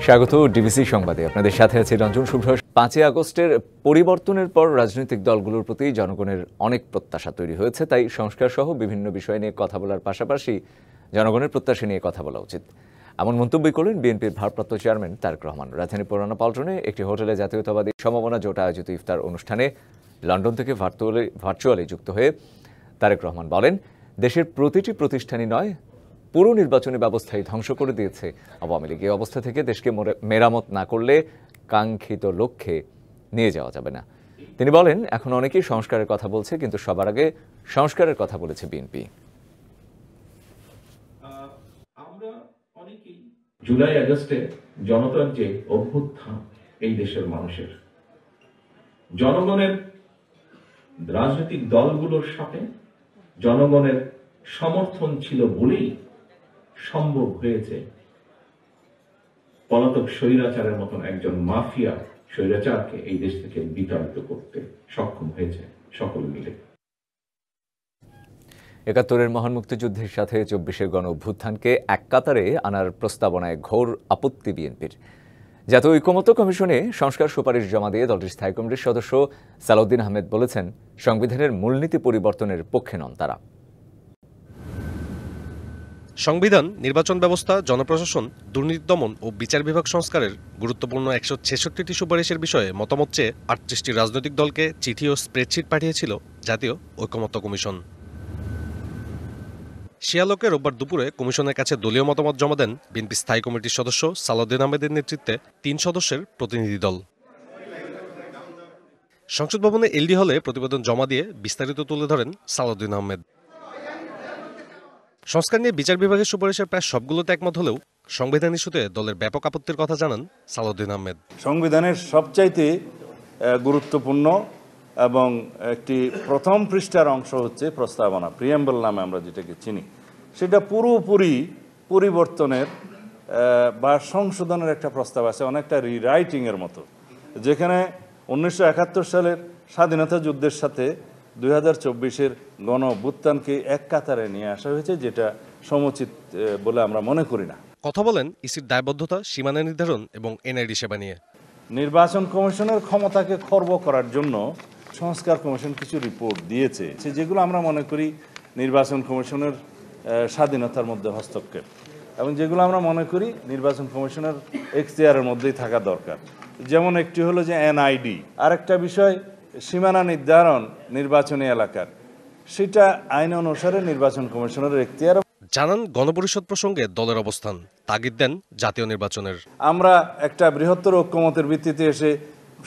স্বাগত ডিবিসি সংবাদে। আপনাদের সাথে আছে রঞ্জন শুভ্র। 5 আগস্টের পরিবর্তনের পর রাজনৈতিক দলগুলোর প্রতি জনগণের অনেক প্রত্যাশা তৈরি হয়েছে, তাই সংস্কার সহ বিভিন্ন বিষয় নিয়ে কথা বলার পাশাপাশি জনগণের প্রত্যাশা নিয়ে কথা বলা উচিত, এমন মন্তব্য করলেন বিএনপির ভারপ্রাপ্ত চেয়ারম্যান তারেক রহমান। রাজধানীর পুরানা পল্টনে একটি হোটেলে জাতীয়তাবাদী সমমনা জোট আয়োজিত ইফতার অনুষ্ঠানে লন্ডন থেকে ভার্চুয়ালি যুক্ত হয়ে তারেক রহমান বলেন, দেশের প্রতিটি প্রতিষ্ঠানই নয়, পুরো নির্বাচনী ব্যবস্থাই ধ্বংস করে দিয়েছে আওয়ামী লীগ। এই অবস্থা থেকে দেশকে মেরামত না করলে কাঙ্ক্ষিত লক্ষ্যে নিয়ে যাওয়া যাবে না। তিনি বলেন, এখন অনেকেই সংস্কারের কথা বলছে, কিন্তু সবার আগে সংস্কারের কথা বলেছে বিএনপি। আমরা অনেকেই জুলাই আগস্টে জনতার যে অভ্যুত্থান, এই দেশের মানুষের জনগণের রাজনৈতিক দলগুলোর সাথে জনগণের সমর্থন ছিল বলেই সম্ভব হয়েছে পলাতক স্বৈরাচারের মতন একজন মাফিয়া স্বৈরাচারকে এই দেশ থেকে বিতাড়িত করতে সক্ষম হয়েছে সকলে মিলে। ৭১-এর মহান মুক্তিযুদ্ধের সাথে ২৪-এর গণ অভ্যুত্থানকে এক কাতারে আনার প্রস্তাবনায় ঘোর আপত্তি বিএনপির। জাতীয় ঐকমত্য কমিশনে সংস্কার সুপারিশ জমা দিয়ে দলটির স্থায়ী কমিটির সদস্য সালাউদ্দিন আহমেদ বলেছেন, সংবিধানের মূলনীতি পরিবর্তনের পক্ষে নন তারা। সংবিধান, নির্বাচন ব্যবস্থা, জনপ্রশাসন, দুর্নীতি দমন ও বিচার বিভাগ সংস্কারের গুরুত্বপূর্ণ ১৬৬টি সুপারিশের বিষয়ে মতামত চেয়ে ৩৮টি রাজনৈতিক দলকে চিঠি ও স্প্রেডশিট পাঠিয়েছিল জাতীয় ঐকমত্য কমিশন। সে আলোকে রোববার দুপুরে কমিশনের কাছে দলীয় মতামত জমা দেন বিএনপি স্থায়ী কমিটির সদস্য সালাউদ্দিন আহমেদের নেতৃত্বে ৩ সদস্যের প্রতিনিধি দল। সংসদ ভবনে এলডি হলে প্রতিবেদন জমা দিয়ে বিস্তারিত তুলে ধরেন সালাউদ্দিন আহমেদ। সংস্কার নিয়ে বিচার বিভাগের সুপারিশের প্রায় সবগুলোতে একমত হলেও সংবিধান ইস্যুতে দলের ব্যাপক আপত্তির কথা জানান সালাউদ্দিন আহমেদ। সংবিধানের সবচাইতে গুরুত্বপূর্ণ এবং একটি প্রথম পৃষ্ঠার অংশ হচ্ছে প্রস্তাবনা, প্রিয়াম্বল নামে আমরা যেটাকে চিনি, সেটা পুরোপুরি পরিবর্তনের বা সংশোধনের একটা প্রস্তাব আছে, অনেকটা রিরাইটিংয়ের মতো, যেখানে ১৯৭১ সালের স্বাধীনতা যুদ্ধের সাথে ২০২৪-এর গণ অভ্যুত্থানকে এক কাতারে নিয়ে আসা হয়েছে, যেটা সমুচিত বলে আমরা মনে করি না। কথা বলেন ইসির দায়বদ্ধতা, সীমানা নির্ধারণ এবং এনআইডি সেবা নিয়ে। নির্বাচন কমিশনের ক্ষমতাকে খর্ব করার জন্য সংস্কার কমিশন কিছু রিপোর্ট দিয়েছে, যেগুলো আমরা মনে করি নির্বাচন কমিশনের স্বাধীনতার মধ্যে হস্তক্ষেপ, এবং যেগুলো আমরা মনে করি নির্বাচন কমিশনের এখতিয়ারের মধ্যেই থাকা দরকার। যেমন একটি হলো যে এনআইডি, আর একটা বিষয় সীমানা নির্ধারণ নির্বাচনী এলাকার, সেটা আইন অনুসারে নির্বাচন কমিশনের এখতিয়ার। জানান গণপরিষদ প্রসঙ্গে দলের অবস্থান, তাগিদ দেন জাতীয় নির্বাচনের। আমরা একটা বৃহত্তর ঐক্যমতের ভিত্তিতে এসে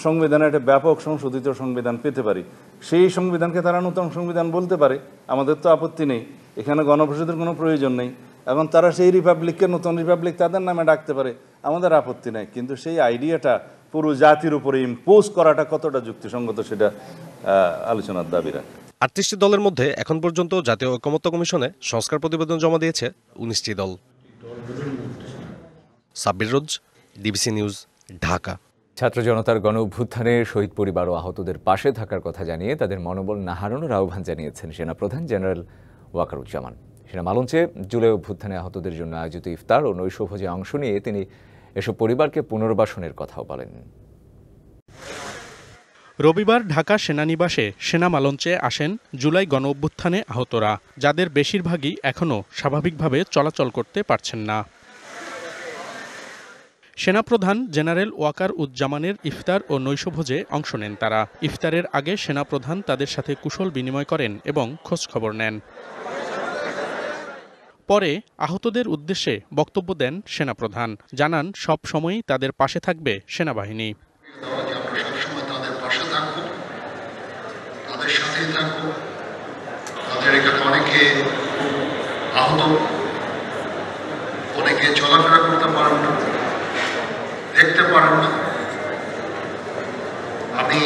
সংবিধানে একটা ব্যাপক সংশোধিত সংবিধান পেতে পারি, সেই সংবিধানকে তারা নতুন সংবিধান বলতে পারে, আমাদের তো আপত্তি নেই, এখানে গণপরিষদের কোনো প্রয়োজন নেই। এখন তারা সেই রিপাবলিককে নতুন রিপাবলিক তাদের নামে ডাকতে পারে, আমাদের আপত্তি নেই, কিন্তু সেই আইডিয়াটা পুরো জাতির উপরে ইম্পোজ করাটা কতটা যুক্তিসঙ্গত সেটা আলোচনার দাবি রাখে। ৩৮টি দলের মধ্যে এখন পর্যন্ত জাতীয় ঐকমত্য কমিশনে সংস্কার প্রতিবেদন জমা দিয়েছে ১৯টি দল। সাব্বির রোজ, ডিবিসি নিউজ, ঢাকা। ছাত্র জনতার গণ অভ্যুত্থানে শহীদ পরিবার ও আহতদের পাশে থাকার কথা জানিয়ে তাদের মনোবল না হারানোর আহ্বান জানিয়েছেন সেনাপ্রধান জেনারেল ওয়াকারুজ্জামান। সেনা মালঞ্চে জুলাই অভ্যুত্থানে আহতদের জন্য আয়োজিত ইফতার ও নৈশভোজে অংশ নিয়ে তিনি এসব পরিবারকে পুনর্বাসনের কথাও বলেন। রবিবার ঢাকা সেনানিবাসে সেনা মালঞ্চে আসেন জুলাই গণ অভ্যুত্থানে আহতরা, যাদের বেশিরভাগই এখনও স্বাভাবিকভাবে চলাচল করতে পারছেন না। সেনাপ্রধান জেনারেল ওয়াকার উজ্জামানের ইফতার ও নৈশভোজে অংশ নেন তারা। ইফতারের আগে সেনাপ্রধান তাদের সাথে কুশল বিনিময় করেন এবং খোঁজখবর নেন। পরে আহতদের উদ্দেশ্যে বক্তব্য দেন সেনাপ্রধান, জানান সব সময়ই তাদের পাশে থাকবে সেনাবাহিনী। অনেকে আহত, অনেকে চলাফেরা করতে পারেন না, দেখতে পারেন না। আমি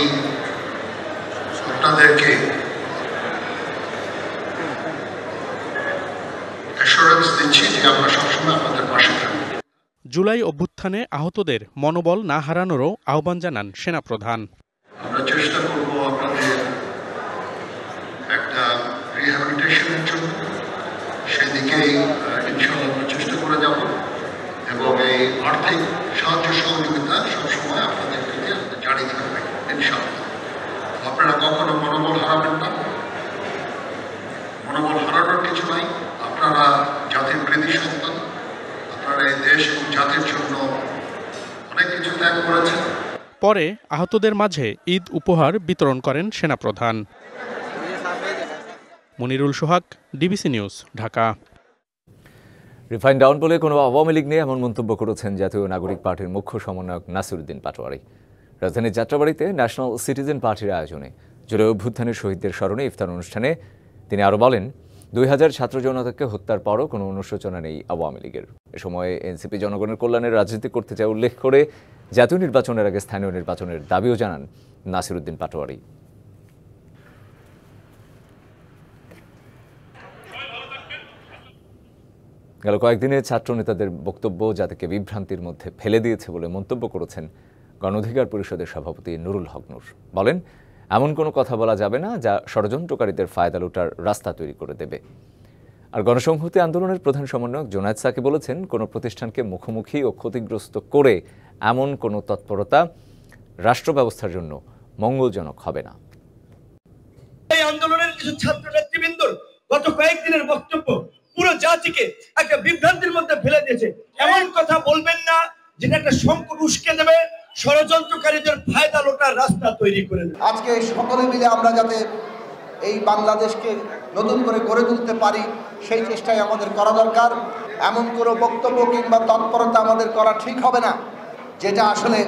আপনাদেরকে অ্যাসুরেন্স দিচ্ছি যে আমরা সবসময় আপনাদের পাশে থাকব। জুলাই অভ্যুত্থানে আহতদের মনোবল না হারানোরও আহ্বান জানান সেনাপ্রধান। আমরা চেষ্টা করব আপনাদের একটা রিহ্যাবিলিটেশনের জন্য, সেদিকেই ইনশাআল্লাহ আমরা চেষ্টা করে যাব। এবং এই আর্থিক সাহায্য সহযোগিতা সবসময় আপনাদের প্রতি জারি থাকবে ইনশাআল্লাহ। আপনারা কখনো মনোবল হারাবেন না, মনোবল হারানোর কিছু নাই। আপনারা জাতির কৃতি সন্তান, আপনারা এই দেশ এবং জাতির জন্য অনেক কিছু ত্যাগ করেছেন। পরে আহতদের মাঝে ঈদ উপহার বিতরণ করেন সেনাপ্রধান। Monirul Sohag, DBC news, Dhaka. রিফাইন ডাউন বলে কোনো আওয়ামী লীগ নেই এমন মন্তব্য করেছেন জাতীয় নাগরিক পার্টির মুখ্য সমন্বয়ক নাসিরউদ্দিন পাটোয়ারি। রাজধানীর যাত্রাবাড়িতে ন্যাশনাল সিটিজেন পার্টির আয়োজনে জুলাই অভ্যুত্থানের শহীদদের স্মরণে ইফতার অনুষ্ঠানে তিনি আরও বলেন, 2000 ছাত্র জনতাকে হত্যার পরও কোনো অনুশোচনা নেই আওয়ামী লীগের। এ সময় এনসিপি জনগণের কল্যাণের রাজনীতি করতে চায় উল্লেখ করে জাতীয় নির্বাচনের আগে স্থানীয় নির্বাচনের দাবিও জানান নাসিরউদ্দিন পাটোয়ারি। গেল কয়েকদিনে ছাত্র নেতাদের বক্তব্য জাতিকে বিভ্রান্তির মধ্যে ফেলে দিয়েছে বলে মন্তব্য করেছেন গণ অধিকার পরিষদের সভাপতি নুরুল হক নূর। বলেন, এমন কোনো কথা বলা যাবে না যা ষড়যন্ত্রকারীদের ফায়দা লুটার রাস্তা তৈরি করে দেবে। আর গণসংহতি আন্দোলনের প্রধান সমন্বয়ক জোনায়েদ সাকি বলেছেন, কোনো প্রতিষ্ঠানকে মুখোমুখি ও ক্ষতিগ্রস্ত করে এমন কোনো তৎপরতা রাষ্ট্র ব্যবস্থার জন্য মঙ্গলজনক হবে না। এই আন্দোলনের কিছু ছাত্র নেতৃবৃন্দর গত কয়েকদিনের বক্তব্য পুরো জাতিকে একটা বিভ্রান্তির মধ্যে ফেলে দিয়েছে। এমন কথা বলবেন না যেটা একটা সংকট উস্কে দেবে, ষড়যন্ত্রকারীদের ফায়দা লোটার রাস্তা তৈরি করে দেবে। আজকে সকলে মিলে আমরা যাতে এই বাংলাদেশকে নতুন করে গড়ে তুলতে পারি সেই চেষ্টাই আমাদের করা দরকার। এমন কোনো বক্তব্য কিংবা তৎপরতা আমাদের করা ঠিক হবে না যেটা আসলে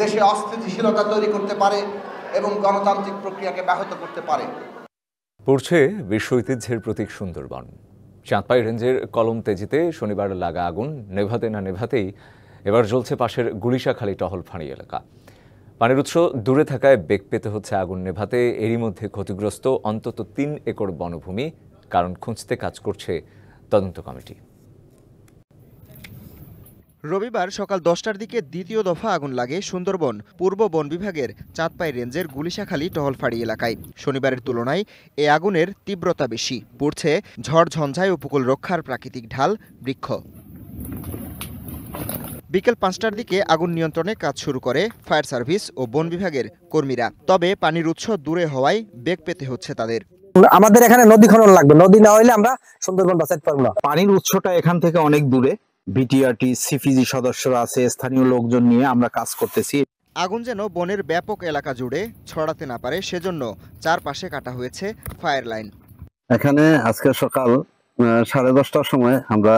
দেশে অস্থিতিশীলতা তৈরি করতে পারে এবং গণতান্ত্রিক প্রক্রিয়াকে ব্যাহত করতে পারে। পড়ছে বিশ্ব ঐতিহ্যের প্রতীক সুন্দরবন। চাঁদপাই রেঞ্জের কলম তেজিতে শনিবার লাগা আগুন নেভাতে না নেভাতেই এবার জ্বলছে পাশের গুলিশাখালী টহল ফাঁড়ি এলাকা। পানির উৎস দূরে থাকায় বেগ পেতে হচ্ছে আগুন নেভাতে। এরই মধ্যে ক্ষতিগ্রস্ত অন্তত 3 একর বনভূমি, কারণ খুঁজতে কাজ করছে তদন্ত কমিটি। রবিবার সকাল 10টার দিকে দ্বিতীয় দফা আগুন লাগে সুন্দরবন পূর্ব বন বিভাগের চাঁদপাই রেঞ্জের গুলিশাখালী টহলফাড়ি এলাকায়। শনিবারের তুলনায় এ আগুনের তীব্রতা বেশি। পড়ছে ঝড় ঝঞ্ঝায় উপকূল রক্ষার প্রাকৃতিক ঢাল বৃক্ষ। বিকেল 5টার দিকে আগুন নিয়ন্ত্রণে কাজ শুরু করে ফায়ার সার্ভিস ও বন বিভাগের কর্মীরা। তবে পানির উৎস দূরে হওয়ায় বেগ পেতে হচ্ছে তাদের। আমাদের এখানে নদী খনন লাগবে, নদী না হইলে আমরা সুন্দরবন বাঁচাতে পারবো না। পানির উৎসটা এখান থেকে অনেক দূরে। বিটিআরটি, সিপিজি সদস্যরা আছে, স্থানীয় লোকজন নিয়ে আমরা কাজ করতেছি। আগুন যেন বনের ব্যাপক এলাকা জুড়ে ছড়াতে না পারে সেজন্য চারপাশে কাটা হয়েছে ফায়ার লাইন। এখানে আজকে সকাল 10:30টার সময় আমরা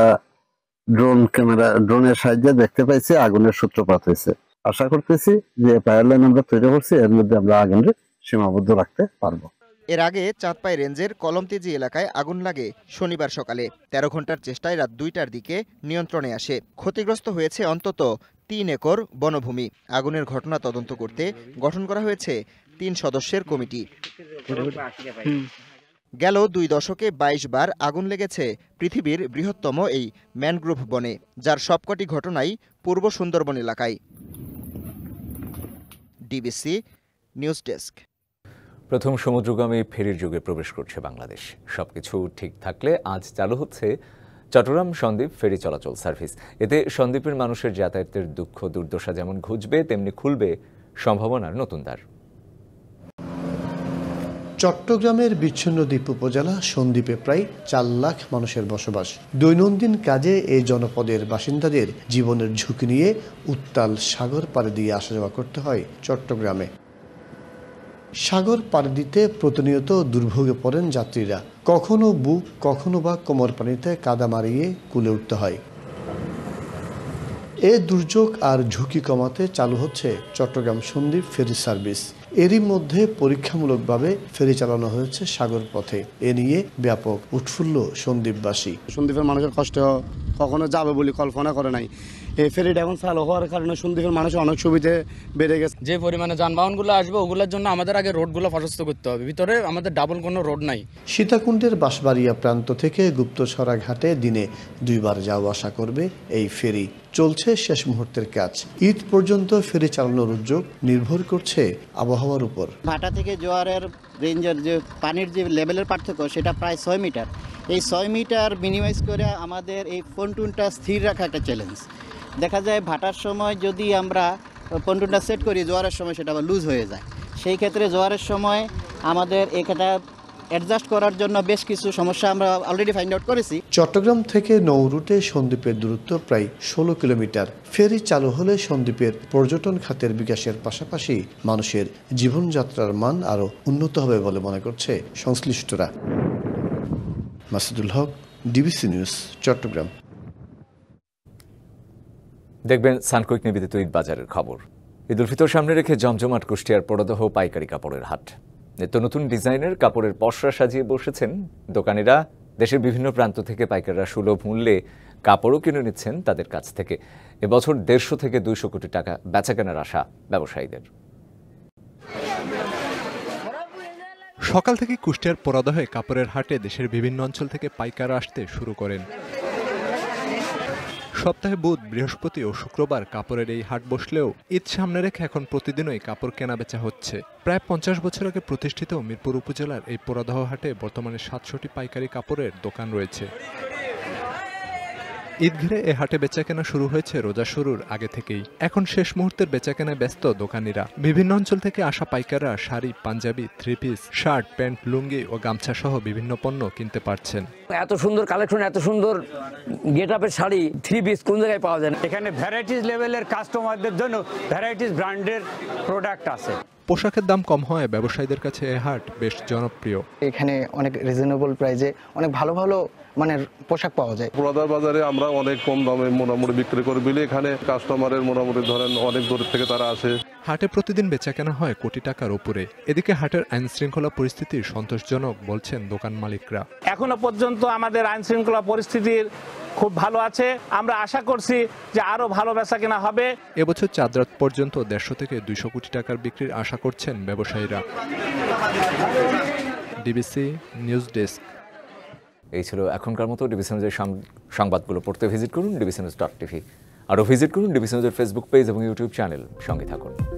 ড্রোনের সাহায্যে দেখতে পাইছি আগুনের সূত্রপাত হয়েছে। আশা করতেছি যে ফায়ার লাইন আমরা তৈরি করছি, এর মধ্যে আমরা আগুনকে সীমাবদ্ধ রাখতে পারবো। এর আগে চাঁদপাই রেঞ্জের কলমতেজি এলাকায় আগুন লাগে শনিবার সকালে। 13 ঘন্টার চেষ্টায় রাত 2টার দিকে নিয়ন্ত্রণে আসে। ক্ষতিগ্রস্ত হয়েছে অন্তত 3 একর বনভূমি। আগুনের ঘটনা তদন্ত করতে গঠন করা হয়েছে 3 সদস্যের কমিটি। গেল 2 দশকে 22 বার আগুন লেগেছে পৃথিবীর বৃহত্তম এই ম্যানগ্রোভ বনে, যার সবকটি ঘটনাই পূর্ব সুন্দরবন এলাকায়। DBC news desk. প্রথম সমুদ্রগামী ফেরির যুগে প্রবেশ করছে বাংলাদেশ। সবকিছু ঠিক থাকলে আজ চালু হচ্ছে চট্টগ্রাম সন্দ্বীপ ফেরি চলাচল সার্ভিস। এতে সন্দ্বীপের মানুষের যাতায়াতের দুঃখ দুর্দশা যেমন ঘুচবে, তেমনি খুলবে সম্ভাবনার নতুন দ্বার। চট্টগ্রামের বিচ্ছিন্ন দ্বীপ উপজেলা সন্দ্বীপে প্রায় 4 লাখ মানুষের বসবাস। দৈনন্দিন কাজে এই জনপদের বাসিন্দাদের জীবনের ঝুঁকি নিয়ে উত্তাল সাগর পাড়ি দিয়ে আসা যাওয়া করতে হয় চট্টগ্রামে। সাগর পাড়ি দিতে প্রতিনিয়ত দুর্ভোগে পড়েন যাত্রীরা। কখনো বুক, কখনো বা কোমর পানিতে কাদা মারিয়ে কুলে উঠতে হয়। এ দুর্যোগ আর ঝুঁকি কমাতে চালু হচ্ছে চট্টগ্রাম সন্দ্বীপ ফেরি সার্ভিস। এরই মধ্যে পরীক্ষামূলকভাবে ফেরি চালানো হয়েছে সাগর পথে। এ নিয়ে ব্যাপক উৎফুল্ল সন্দ্বীপবাসী। সন্দ্বীপের মানুষের কষ্ট কখনো যাবে বলে কল্পনা করে নাই। এই ফেরিটা এখন চালু হওয়ার কারণে সন্দ্বীপের মানুষের অনেক সুবিধা বেড়ে গেছে। যে পরিমাণে যানবাহনগুলো আসবে ওগুলোর জন্য আমাদের আগে রোডগুলো প্রশস্ত করতে হবে। ভিতরে আমাদের ডাবল কোনো রোড নাই। সীতাকুণ্ডের বাঁশবাড়িয়া প্রান্ত থেকে গুপ্তছড়া ঘাটে দিনে 2 বার যাওয়া আসা করবে এই ফেরি। চলছে শেষ মুহূর্তের কাজ। ঈদ পর্যন্ত ফেরি চালানোর উদ্যোগ নির্ভর করছে আবহাওয়ার উপর। ভাটা থেকে জোয়ারের রেঞ্জের যে পানির যে লেভেলের পার্থক্য সেটা প্রায় 6 মিটার। এই 6 মিটার মিনিমাইজ করে আমাদের এই পন্টুনটা স্থির রাখা একটা চ্যালেঞ্জ। দেখা যায় ভাটার সময় যদি আমরা পন্টুনটা সেট করি, জোয়ারের সময় সেটা আবার লুজ হয়ে যায়। সেই ক্ষেত্রে জোয়ারের সময় আমাদের এটা অ্যাডজাস্ট করার জন্য বেশ কিছু সমস্যা আমরা অলরেডি ফাইন্ড আউট করেছি। চট্টগ্রাম থেকে নৌ রুটে সন্দ্বীপের দূরত্ব প্রায় 16 কিলোমিটার। ফেরি চালু হলে সন্দ্বীপের পর্যটন খাতের বিকাশের পাশাপাশি মানুষের জীবনযাত্রার মান আরও উন্নত হবে বলে মনে করছে সংশ্লিষ্টরা। মাসুদুল হক, ডিবিসি নিউজ, চট্টগ্রাম। দেখবেন সানকুইক নিবেদিত ঈদ বাজারের খবর। ঈদ উল ফিতর সামনে রেখে জমজমাট কুষ্টিয়ার পড়াদহ পাইকারি কাপড়ের হাট। নিত্য নতুন ডিজাইনের কাপড়ের পসরা সাজিয়ে বসেছেন দোকানিরা। দেশের বিভিন্ন প্রান্ত থেকে পাইকাররা সুলভ মূল্যে কাপড়ও কিনে নিচ্ছেন তাদের কাছ থেকে। এবছর 150 থেকে 200 কোটি টাকা বেচাকেনার আশা ব্যবসায়ীদের। সকাল থেকে কুষ্টিয়ার পড়াদহে কাপড়ের হাটে দেশের বিভিন্ন অঞ্চল থেকে পাইকাররা আসতে শুরু করেন। সপ্তাহে বুধ, বৃহস্পতি ও শুক্রবার কাপড়ের এই হাট বসলেও ঈদ সামনে রেখে এখন প্রতিদিনই কাপড় কেনা বেচা হচ্ছে। প্রায় 50 বছর আগে প্রতিষ্ঠিত মিরপুর উপজেলার এই পড়াদহ হাটে বর্তমানে 700টি পাইকারি কাপড়ের দোকান রয়েছে। ঈদ ঘিরে এ হাটে বেচাকেনা শুরু হয়েছে রোজা শুরুর আগে থেকেই। এখন শেষ মুহূর্তের বেচাকেনায় ব্যস্ত দোকানিরা। বিভিন্ন অঞ্চল থেকে আসা পাইকাররা sari, Punjabi, 3 piece, shirt, pant, lungi ও গামছা সহ বিভিন্ন পণ্য কিনতে পারছেন। এত সুন্দর কালেকশন, এত সুন্দর গেট আপের শাড়ি, 3 পিস কোন জায়গায় পাওয়া যায় না। এখানে ভ্যারাইটিস লেভেলের কাস্টমারদের জন্য ভ্যারাইটিস ব্র্যান্ডের প্রোডাক্ট আছে। পোশাকের দাম কম হয় ব্যবসায়ীদের কাছে এ হাট বেশ জনপ্রিয়। এখানে অনেক রিজনেবল প্রাইসে অনেক ভালো ভালো মানের পোশাক পাওয়া যায়। পুরাদা বাজারে আমরা অনেক কম দামে মোটামুটি বিক্রি করি বলে এখানে কাস্টমারের মোটামুটি ধরেন অনেক দূর থেকে তারা আসে। হাটে প্রতিদিন বেচাকেনা হয় কোটি টাকার উপরে। এদিকে হাটের আইন শৃঙ্খলা পরিস্থিতি সন্তোষজনক বলছেন দোকান মালিকরা। এখনো পর্যন্ত আমাদের আইন শৃঙ্খলা পরিস্থিতির খুব ভালো আছে। আমরা আশা করছি যে আরো ভালো বেচাকেনা হবে। এবছর চাঁদ রাত পর্যন্ত 150 থেকে 200 কোটি টাকার বিক্রির আশা করছেন ব্যবসায়ীরা। DBC news desk. এই ছিল এখনকার মতো। ডিবিসি নিউজের সংবাদগুলো পড়তে ভিজিট করুন dbcnews.tv। আরও ভিজিট করুন ডিবিসি নিউজের ফেসবুক পেজ এবং ইউটিউব চ্যানেল। সঙ্গে থাকুন।